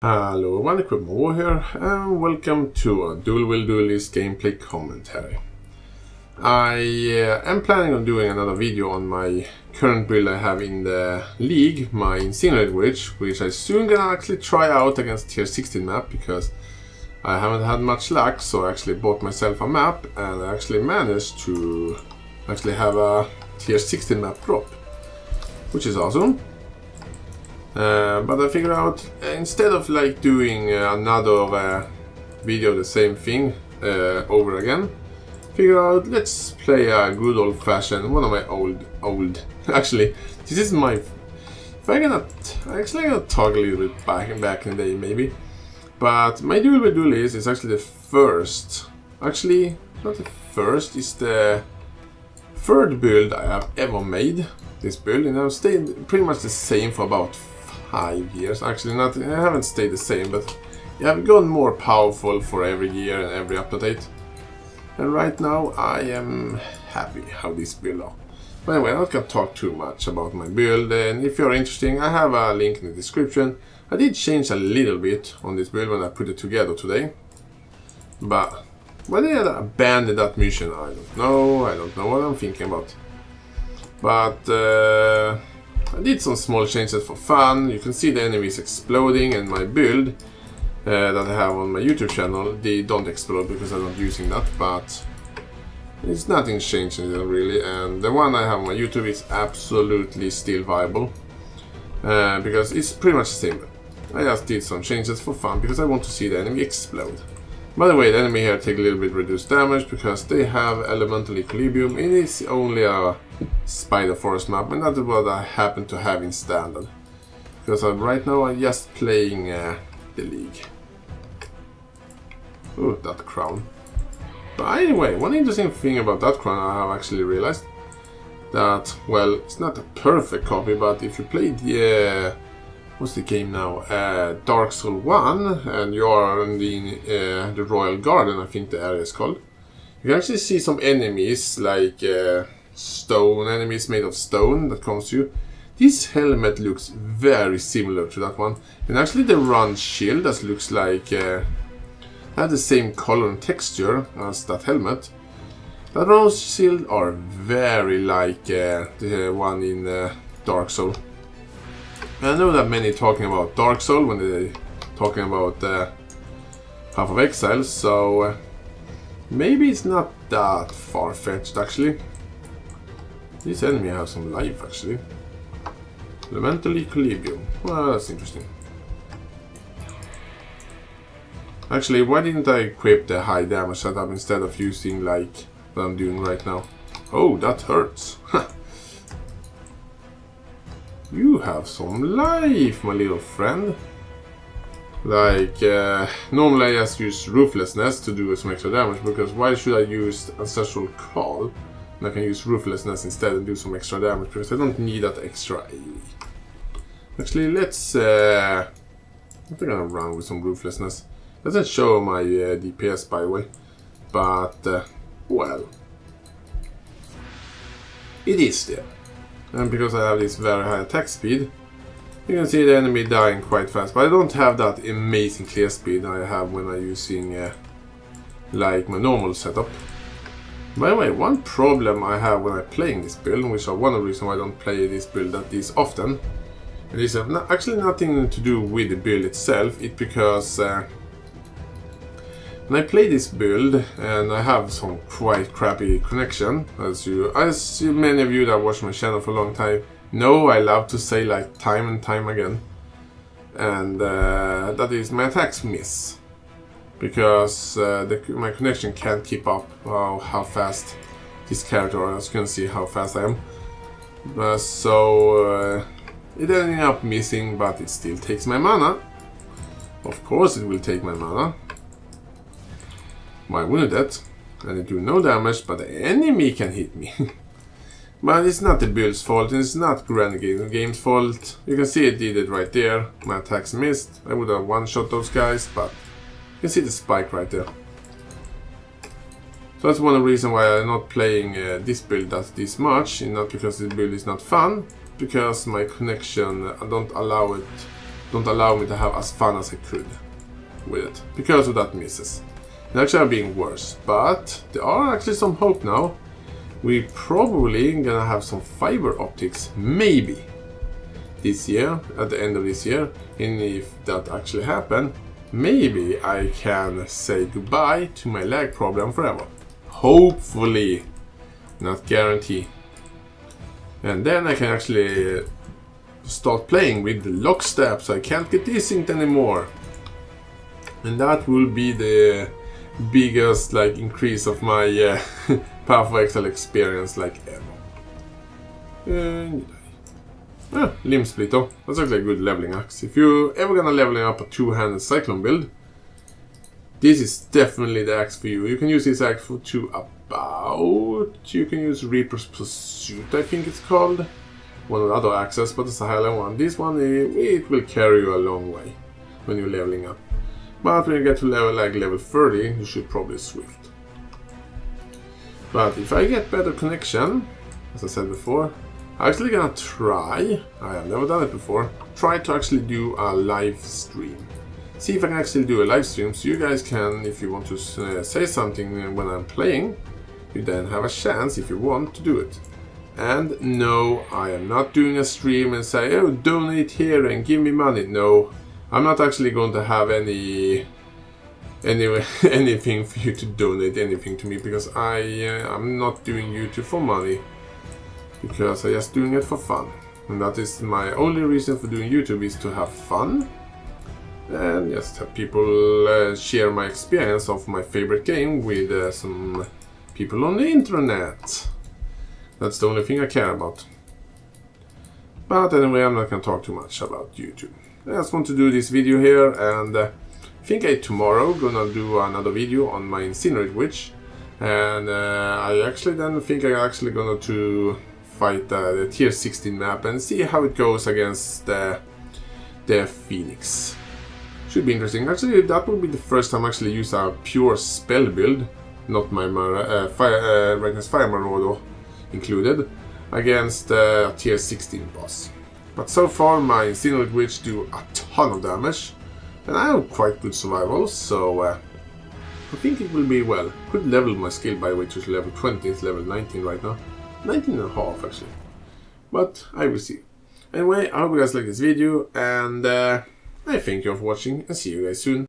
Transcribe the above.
Hello, Mo here, and welcome to a Dual Wield Duelist gameplay commentary. I am planning on doing another video on my current build I have in the league, my Incinerated Witch, which I soon gonna actually try out against tier 16 map, because I haven't had much luck, so I actually bought myself a map, and I actually managed to actually have a tier 16 map drop, which is awesome. But I figured out, instead of like doing another video the same thing over again, figure out let's play a good old fashioned, one of my old actually this is my, if I actually gonna talk a little bit back in the day maybe, but my Dual Wield Duelist is actually the first, actually not the first, it's the third build I have ever made. This build, and I've stayed pretty much the same for about 5 years. Actually, not, I haven't stayed the same, but yeah, I've gotten more powerful for every year and every update. And right now, I am happy how this build are. But anyway, I'm not gonna talk too much about my build. And if you're interested, I have a link in the description. I did change a little bit on this build when I put it together today. But why did I abandon that mission? I don't know. I don't know what I'm thinking about. But I did some small changes for fun. You can see the enemies exploding, and my build that I have on my YouTube channel, they don't explode because I'm not using that, but it's nothing changing really. And the one I have on my YouTube is absolutely still viable because it's pretty much the same. I just did some changes for fun because I want to see the enemy explode. By the way, the enemy here take a little bit reduced damage because they have elemental equilibrium. It is only a spider forest map, and that is what I happen to have in standard. Because right now I'm just playing the league. Oh, that crown. But anyway, one interesting thing about that crown I have actually realized that, well, it's not a perfect copy, but if you play the what's the game now? Dark Souls 1, and you are in the Royal Garden, I think the area is called. You can actually see some enemies, like stone enemies made of stone that comes to you. This helmet looks very similar to that one. And actually the run shield that looks like have the same color and texture as that helmet. That run shield are very like the one in Dark Souls. I know that many talking about Dark Souls when they're talking about Path of Exile, so maybe it's not that far-fetched actually. This enemy has some life actually. Elemental equilibrium. Well, that's interesting. Actually, why didn't I equip the high damage setup instead of using like what I'm doing right now? Oh, that hurts. You have some life, my little friend. Like, normally I just use Ruthlessness to do some extra damage, because why should I use Ancestral Call when I can use Ruthlessness instead and do some extra damage, because I don't need that extra AoE. Actually, let's, I think I'm gonna run with some Ruthlessness. Doesn't show my DPS, by the way, but, well, it is there. And because I have this very high attack speed, you can see the enemy dying quite fast. But I don't have that amazing clear speed I have when I'm using like my normal setup. By the way, one problem I have when I'm playing this build, which are one of the reasons why I don't play this build that this often, it is actually nothing to do with the build itself. It's because when I play this build, and I have some quite crappy connection, as many of you that watch my channel for a long time know, I love to say like time and time again, and that is my attacks miss, because my connection can't keep up how fast this character, as you can see how fast I am, so it ended up missing, but it still takes my mana. Of course it will take my mana. Why wouldn't that? And it do no damage, but the enemy can hit me. But it's not the build's fault, and it's not Grand Game's fault. You can see it did it right there. My attacks missed. I would have one-shot those guys, but you can see the spike right there. So that's one of the reasons why I'm not playing this build this much. Not because the build is not fun, because my connection, I don't allow it don't allow me to have as fun as I could with it, because of that misses. It actually are being worse, but there are actually some hope now. We probably gonna have some fiber optics, maybe, this year, at the end of this year. And if that actually happen, maybe I can say goodbye to my lag problem forever. Hopefully, not guarantee. And then I can actually start playing with the lockstep, so I can't get desynced anymore. And that will be the biggest like increase of my Path of Exile experience like ever. Limb Splitter. That's actually a good leveling axe. If you're ever gonna leveling up a two-handed Cyclone build, this is definitely the axe for you. You can use this axe for you can use Reaper's Pursuit, I think it's called. One of the other axes, but it's a higher one. This one, it will carry you a long way when you're leveling up. But when you get to level 30, you should probably Swift. But if I get better connection, as I said before, I'm actually gonna try, I have never done it before, try to actually do a live stream. See if I can actually do a live stream, so you guys can, if you want to say something when I'm playing, you then have a chance, if you want, to do it. And no, I am not doing a stream and say, oh, donate here and give me money. No, I'm not actually going to have anything for you to donate anything to me, because I'm not doing YouTube for money, because I'm just doing it for fun. And that is my only reason for doing YouTube, is to have fun and just have people share my experience of my favorite game with some people on the internet. That's the only thing I care about. But anyway, I'm not going to talk too much about YouTube. I just want to do this video here, and I think tomorrow gonna do another video on my Incinerate Witch. And I actually then think I'm actually gonna to fight the tier 16 map and see how it goes against the Phoenix. Should be interesting. Actually, that will be the first time I actually use a pure spell build, not my Brightness Fire Marauder included, against a tier 16 boss. But so far my Incinerate Witch do a ton of damage, and I have quite good survival, so I think it will be well. Could level my skill, by the way, to level 20, it's level 19 right now. 19 and a half actually. But I will see. Anyway, I hope you guys like this video, and I thank you for watching, and see you guys soon.